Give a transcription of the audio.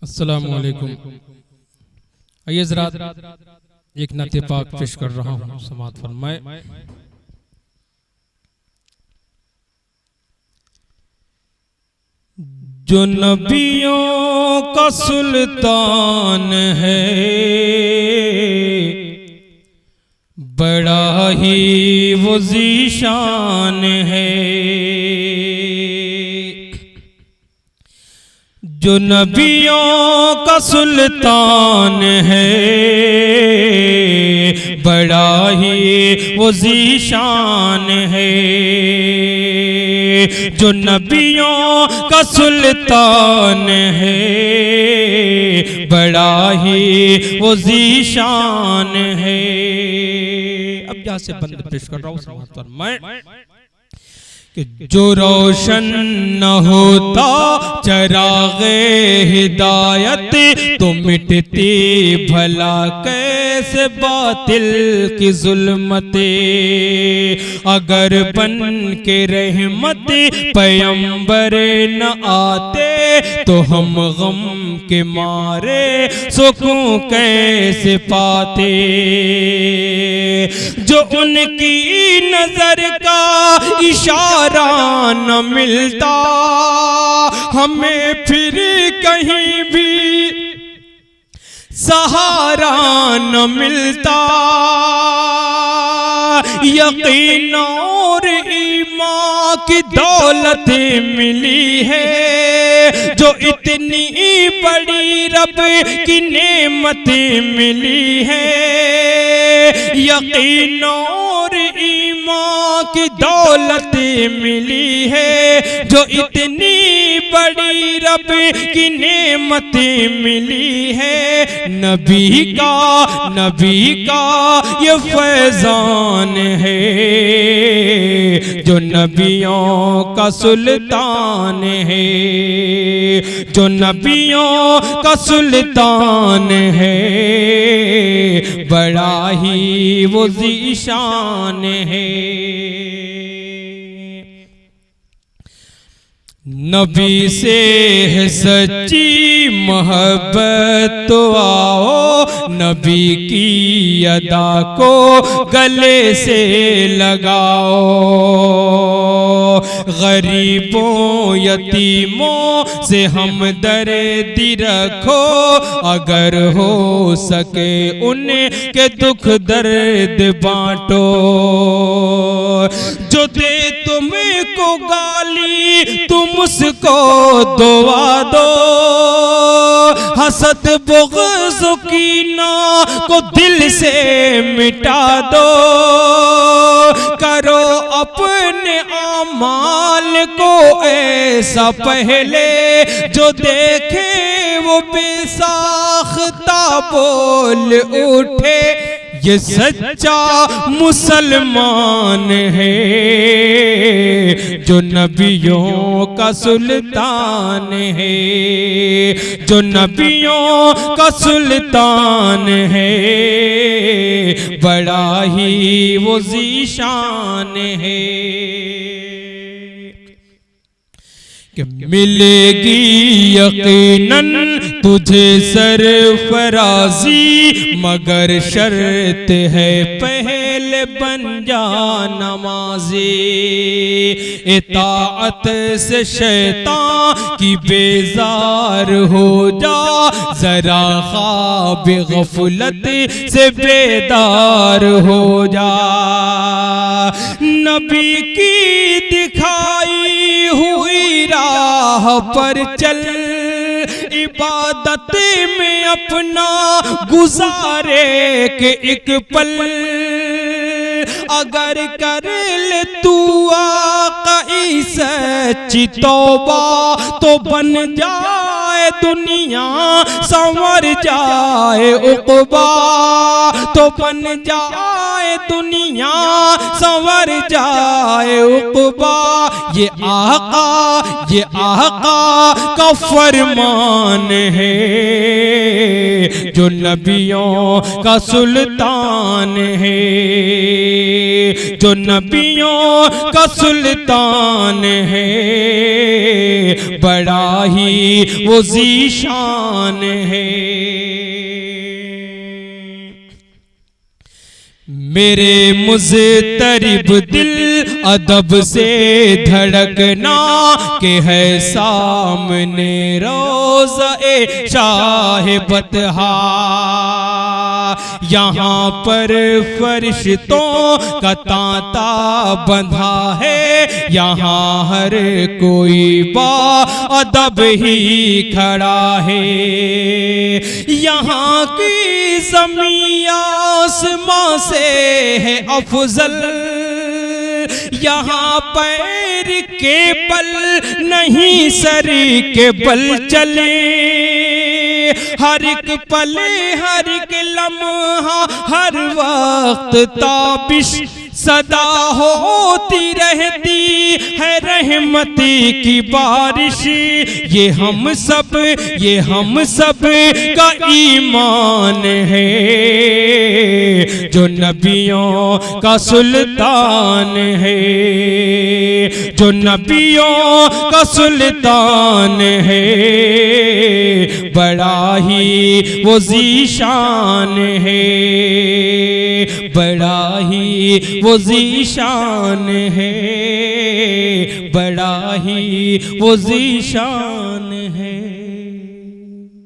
अस्सलामु अलैकुम। आइए ज़रा एक नाते पाक पेश कर रहा हूँ, समाअत फरमाए। जो नबियों का सुल्तान है, बड़ा ही वो ज़ीशान है। जो नबियों का सुल्तान है, बड़ा ही वो ज़ीशान है। जो नबियों का सुल्तान है, बड़ा ही वो ज़ीशान है। अब यहाँ से बंद पेश कर रहा हूँ, समाअत फरमाए कि जो रोशन न होता चराग़े हिदायत, तो मिटती भला कैसे बातिल की ज़ुल्मतें। अगर बन के रहमत पैगंबर न आते, तो हम गम के मारे सुकून कैसे पाते। जो उनकी नजर का इशारा न मिलता, हमें फिर कहीं भी सहारा न मिलता। यकीन और ईमान की दौलत मिली है, जो इतनी बड़ी रब की नेमत मिली है। यकीन और ईमान की दौलत मिली है, जो इतनी बड़ी रब की नेमत मिली है। नबी का ये फैज़ान है, जो नबियों का सुल्तान है। जो नबियों का सुल्तान है, बड़ा ही वो ज़ीशान है। नबी से है सच्ची मोहब्बत, तो आओ नबी की अदा को गले से लगाओ। गरीबों यतीमों से हमदर्दी रखो, अगर हो सके उनके दुख दर्द बांटो। जो दे तुमको गाली तुम उसको दुआ दो, हसद बुग़्ज़ कीना को दिल से मिटा दो। करो अपने आमाल को ऐसा पहले, जो देखे वो बेसाख्ता बोल उठे। ये सच्चा मुसलमान है, जो नबियों का सुल्तान है। जो नबियों का सुल्तान है, बड़ा ही वो ज़ीशान है। कि मिलेगी यकीनन तुझे सरफराजी, मगर शर्त है पहले बन जा नमाज़ी। इताअत से शैतान की बेजार हो जा, जरा ख्वाब गफलत से बेदार हो जा। नबी की दिखाई हुई राह पर चल, इबादत में अपना गुजारे के एक पल। अगर कर ले तू आक़ाई सच्ची तौबा, तो बन जाए दुनिया संवर जाए उक़बा। तो बन जाए दुनिया संवर जाए उक़बा। ये आका का फरमान है, जो नबियों का सुल्तान है, जो नबियों का सुल्तान है, बड़ा ही वो ज़ीशान है। मेरे मुज़तरिब दिल अदब से धड़कना के है सामने रोज़े शाह बतहा। यहाँ पर फरिश्तों का तांता बंधा है, यहाँ हर कोई बाअदब ही खड़ा है। यहाँ की ज़मीं आसमां से है अफजल, यहाँ पैर के बल नहीं सर के बल चले। हर एक पल हर एक लम्हा हर वक्त ताबिश सदा होती रहती है रहमती की बारिश। ये हम सब का ईमान है, जो नबियों का सुल्तान है, जो नबियों का सुल्तान है, बड़ा ही वो ज़ीशान है, बड़ा ही वो ज़ीशान है, बड़ा ही वो ज़ीशान